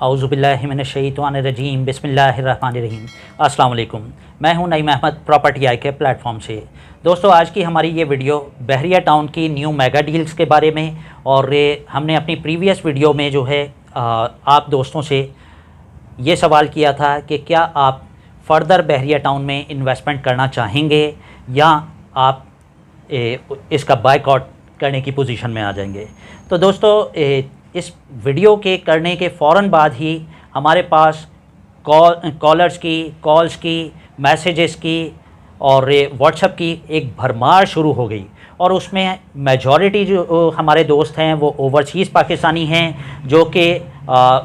औज़ुबिल्लाहिमिनश्शैतानिर्रजीम बिस्मिल्लाहिर्रहमानिर्रहीम। अस्सलाम वालेकुम। मैं हूं नईम अहमद प्रॉपर्टी आई के प्लेटफॉर्म से। दोस्तों, आज की हमारी ये वीडियो बहरिया टाउन की न्यू मेगा डील्स के बारे में, और हमने अपनी प्रीवियस वीडियो में जो है आप दोस्तों से ये सवाल किया था कि क्या आप फ़र्दर बहरिया टाउन में इन्वेस्टमेंट करना चाहेंगे या आप इसका बायकॉट करने की पोजीशन में आ जाएंगे। तो दोस्तों, इस वीडियो के करने के फ़ौरन बाद ही हमारे पास कॉलर्स की, कॉल्स की, मैसेजेस की और व्हाट्सएप की एक भरमार शुरू हो गई, और उसमें मेजॉरिटी जो हमारे दोस्त हैं वो ओवरसीज़ पाकिस्तानी हैं, जो कि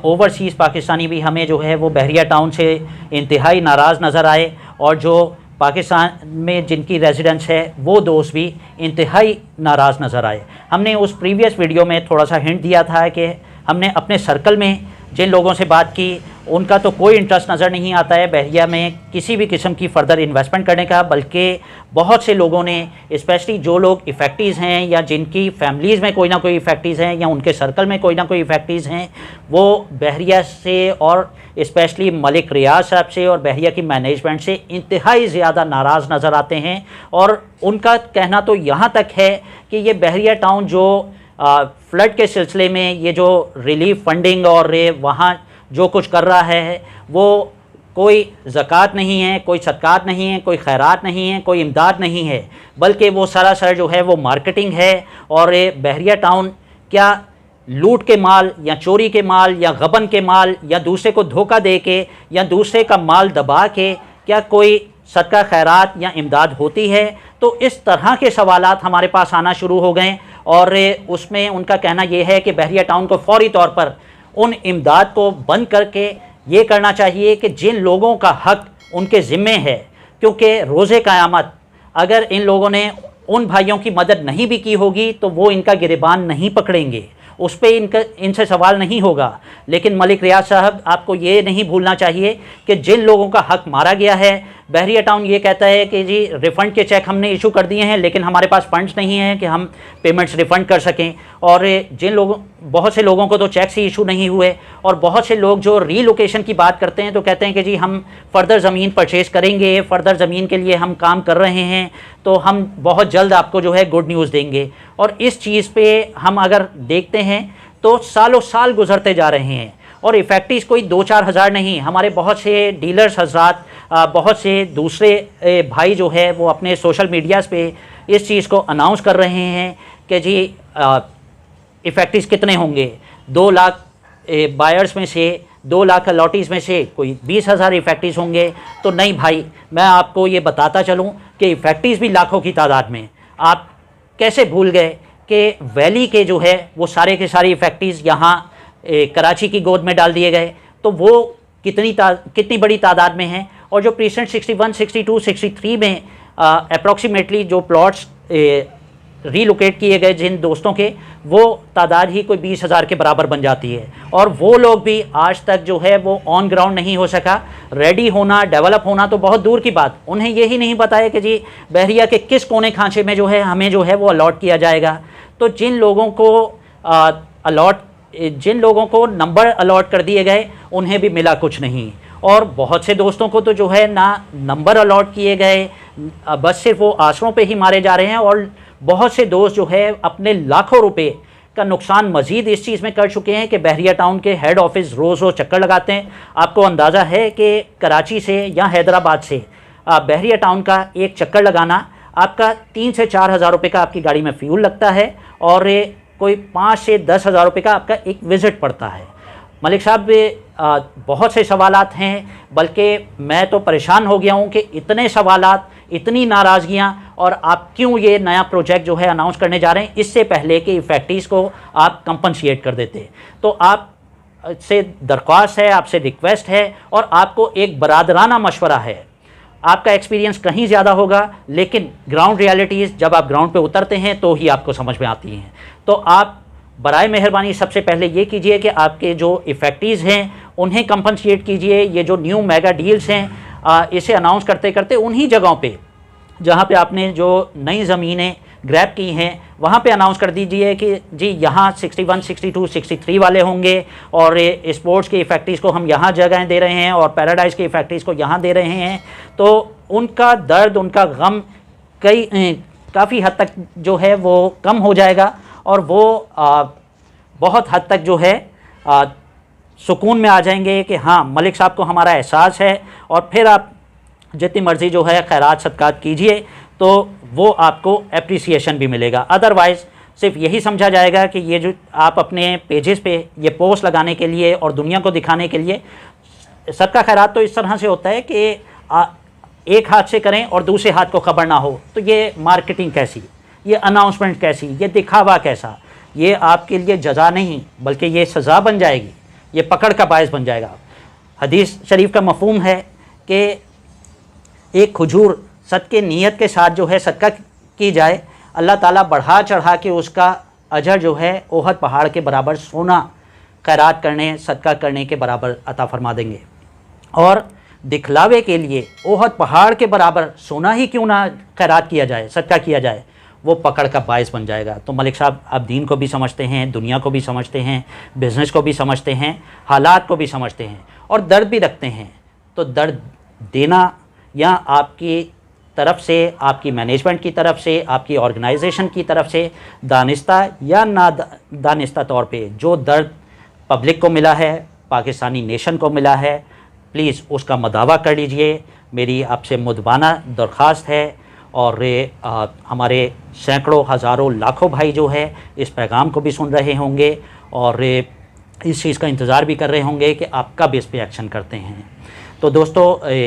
ओवरसीज़ पाकिस्तानी भी हमें जो है वो बहरिया टाउन से इंतहाई नाराज़ नज़र आए, और जो पाकिस्तान में जिनकी रेजिडेंस है वो दोस्त भी इंतहाई नाराज़ नज़र आए। हमने उस प्रीवियस वीडियो में थोड़ा सा हिंट दिया था कि हमने अपने सर्कल में जिन लोगों से बात की उनका तो कोई इंटरेस्ट नज़र नहीं आता है बहरिया में किसी भी किस्म की फ़र्दर इन्वेस्टमेंट करने का, बल्कि बहुत से लोगों ने, स्पेशली जो लोग इफ़ेक्टिव्स हैं या जिनकी फैमिलीज़ में कोई ना कोई इफ़ेक्टिव्स हैं या उनके सर्कल में कोई ना कोई इफ़ेक्टिव्स हैं, वो बहरिया से और स्पेशली मलिक रियाज साहब से और बहरिया की मैनेजमेंट से इंतहाई ज़्यादा नाराज़ नज़र आते हैं। और उनका कहना तो यहाँ तक है कि ये बहरिया टाउन जो फ्लड के सिलसिले में ये जो रिलीफ फंडिंग और वहाँ जो कुछ कर रहा है वो कोई ज़कात नहीं है, कोई सदक़ात नहीं है, कोई खैरात नहीं है, कोई इमदाद नहीं है, बल्कि वो सरासर जो है वो मार्केटिंग है। और बहरिया टाउन क्या लूट के माल या चोरी के माल या गबन के माल या दूसरे को धोखा दे के या दूसरे का माल दबा के क्या कोई सदका खैरात या इमदाद होती है? तो इस तरह के सवालात हमारे पास आना शुरू हो गए, और उसमें उनका कहना यह है कि बहरिया टाउन को फौरी तौर पर उन इमदाद को बंद करके ये करना चाहिए कि जिन लोगों का हक़ उनके ज़िम्मे है, क्योंकि रोज़े क़यामत अगर इन लोगों ने उन भाइयों की मदद नहीं भी की होगी तो वो इनका गिरबान नहीं पकड़ेंगे, उस पर इनसे सवाल नहीं होगा। लेकिन मलिक रियाज साहब, आपको ये नहीं भूलना चाहिए कि जिन लोगों का हक़ मारा गया है, बहरिया टाउन ये कहता है कि जी रिफ़ंड के चेक हमने इशू कर दिए हैं, लेकिन हमारे पास फ़ंड्स नहीं हैं कि हम पेमेंट्स रिफ़ंड कर सकें। और जिन लोगों, बहुत से लोगों को तो चेक्स ही इशू नहीं हुए, और बहुत से लोग जो रीलोकेशन की बात करते हैं तो कहते हैं कि जी हम फ़र्दर ज़मीन परचेज़ करेंगे, फ़र्दर ज़मीन के लिए हम काम कर रहे हैं, तो हम बहुत जल्द आपको जो है गुड न्यूज़ देंगे। और इस चीज़ पे हम अगर देखते हैं तो सालों साल गुजरते जा रहे हैं, और इफ़ेक्टिव्स कोई 2-4 हज़ार नहीं, हमारे बहुत से डीलर्स हजरात, बहुत से दूसरे भाई जो है वो अपने सोशल मीडियाज़ पे इस चीज़ को अनाउंस कर रहे हैं कि जी इफ़ेक्टिव्स कितने होंगे। 2 लाख बायर्स में से, 2 लाख अलॉटीज़ में से कोई 20,000 इफ़ेक्टिव्स होंगे। तो नहीं भाई, मैं आपको ये बताता चलूँ कि इफ़ेक्टिव्स भी लाखों की तादाद में। आप कैसे भूल गए कि वैली के जो है वो सारे के सारे इफ़ेक्टिव्स यहाँ कराची की गोद में डाल दिए गए, तो वो कितनी बड़ी तादाद में हैं। और जो प्रीसेंट 61, 62, 63 में अप्रॉक्सीमेटली जो प्लॉट्स रीलोकेट किए गए जिन दोस्तों के, वो तादाद ही कोई 20,000 के बराबर बन जाती है। और वो लोग भी आज तक जो है वो ऑन ग्राउंड नहीं हो सका। रेडी होना, डेवलप होना तो बहुत दूर की बात, उन्हें यही नहीं पता है कि जी बहरिया के किस कोने खांचे में जो है हमें जो है वो अलॉट किया जाएगा। तो जिन लोगों को नंबर अलॉट कर दिए गए उन्हें भी मिला कुछ नहीं, और बहुत से दोस्तों को तो जो है ना नंबर अलॉट किए गए, बस सिर्फ वो आसरों पे ही मारे जा रहे हैं। और बहुत से दोस्त जो है अपने लाखों रुपए का नुकसान मज़ीद इस चीज़ में कर चुके हैं कि बहरिया टाउन के हेड ऑफिस रोज़ चक्कर लगाते हैं। आपको अंदाज़ा है कि कराची से या हैदराबाद से बहरिया टाउन का एक चक्कर लगाना आपका 3 से 4 हज़ार रुपये का आपकी गाड़ी में फ्यूल लगता है, और कोई 5 से 10 हज़ार रुपये का आपका एक विज़िट पड़ता है। मलिक साहब, बहुत से सवालात हैं, बल्कि मैं तो परेशान हो गया हूँ कि इतने सवालात, इतनी नाराज़गियाँ, और आप क्यों ये नया प्रोजेक्ट जो है अनाउंस करने जा रहे हैं इससे पहले कि इफ़ेक्टिव्स को आप कंपनसेट कर देते। तो आप से दरख्वास्त है, आपसे रिक्वेस्ट है, और आपको एक बरादराना मशवरा है। आपका एक्सपीरियंस कहीं ज़्यादा होगा, लेकिन ग्राउंड रियलिटीज़ जब आप ग्राउंड पे उतरते हैं तो ही आपको समझ में आती हैं। तो आप बराए मेहरबानी सबसे पहले ये कीजिए कि आपके जो इफ़ेक्टिव्स हैं उन्हें कंपनसेट कीजिए। ये जो न्यू मेगा डील्स हैं इसे अनाउंस करते करते उन्हीं जगहों पे जहाँ पे आपने जो नई ज़मीनें ग्रैब की हैं वहाँ पे अनाउंस कर दीजिए कि जी यहाँ 61, 62, 63 वाले होंगे और स्पोर्ट्स की फैक्ट्रीज़ को हम यहाँ जगह दे रहे हैं और पैराडाइज़ की फैक्ट्रीज़ को यहाँ दे रहे हैं। तो उनका दर्द, उनका गम काफ़ी हद तक जो है वो कम हो जाएगा और वो बहुत हद तक जो है सुकून में आ जाएंगे कि हाँ मलिक साहब को हमारा एहसास है। और फिर आप जितनी मर्ज़ी जो है खैरात सदक़ात कीजिए तो वो आपको एप्रिसिएशन भी मिलेगा। अदरवाइज़ सिर्फ यही समझा जाएगा कि ये जो आप अपने पेजेस पे ये पोस्ट लगाने के लिए और दुनिया को दिखाने के लिए, सदका खैरात तो इस तरह से होता है कि एक हाथ से करें और दूसरे हाथ को खबर ना हो, तो ये मार्केटिंग कैसी, ये अनाउंसमेंट कैसी, ये दिखावा कैसा, ये आपके लिए जज़ा नहीं बल्कि ये सज़ा बन जाएगी, ये पकड़ का बायस बन जाएगा। हदीस शरीफ का मफ़हूम है कि एक खजूर सदके नीयत के साथ जो है सदका की जाए, अल्लाह ताला बढ़ा चढ़ा के उसका अजर जो है ओहद पहाड़ के बराबर सोना खैरात करने, सदका करने के बराबर अता फरमा देंगे। और दिखलावे के लिए ओहद पहाड़ के बराबर सोना ही क्यों ना खैरात किया जाए, सदका किया जाए, वो पकड़ का बायस बन जाएगा। तो मलिक साहब आप दीन को भी समझते हैं, दुनिया को भी समझते हैं, बिज़नेस को भी समझते हैं, हालात को भी समझते हैं और दर्द भी रखते हैं। तो दर्द देना या आपकी तरफ से, आपकी मैनेजमेंट की तरफ से, आपकी ऑर्गेनाइजेशन की तरफ से दानिस्ता या ना दानिस्ता तौर पे जो दर्द पब्लिक को मिला है, पाकिस्तानी नेशन को मिला है, प्लीज़ उसका मदावा कर लीजिए। मेरी आपसे मुदबाना दरख्वास्त है। और हमारे सैकड़ों, हज़ारों, लाखों भाई जो है इस पैगाम को भी सुन रहे होंगे और इस चीज़ का इंतज़ार भी कर रहे होंगे कि आप कब इस पे एक्शन करते हैं। तो दोस्तों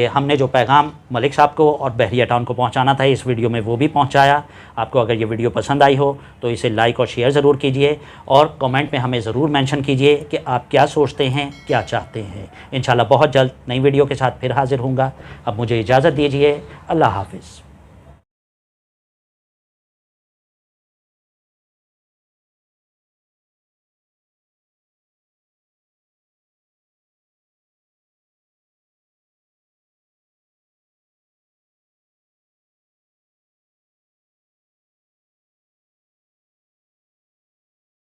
हमने जो पैगाम मलिक साहब को और बहरिया टाउन को पहुंचाना था इस वीडियो में वो भी पहुंचाया। आपको अगर ये वीडियो पसंद आई हो तो इसे लाइक और शेयर ज़रूर कीजिए और कमेंट में हमें ज़रूर मेंशन कीजिए कि आप क्या सोचते हैं, क्या चाहते हैं। इंशाल्लाह बहुत जल्द नई वीडियो के साथ फिर हाज़िर होऊंगा। अब मुझे इजाज़त दीजिए। अल्लाह हाफ़िज़।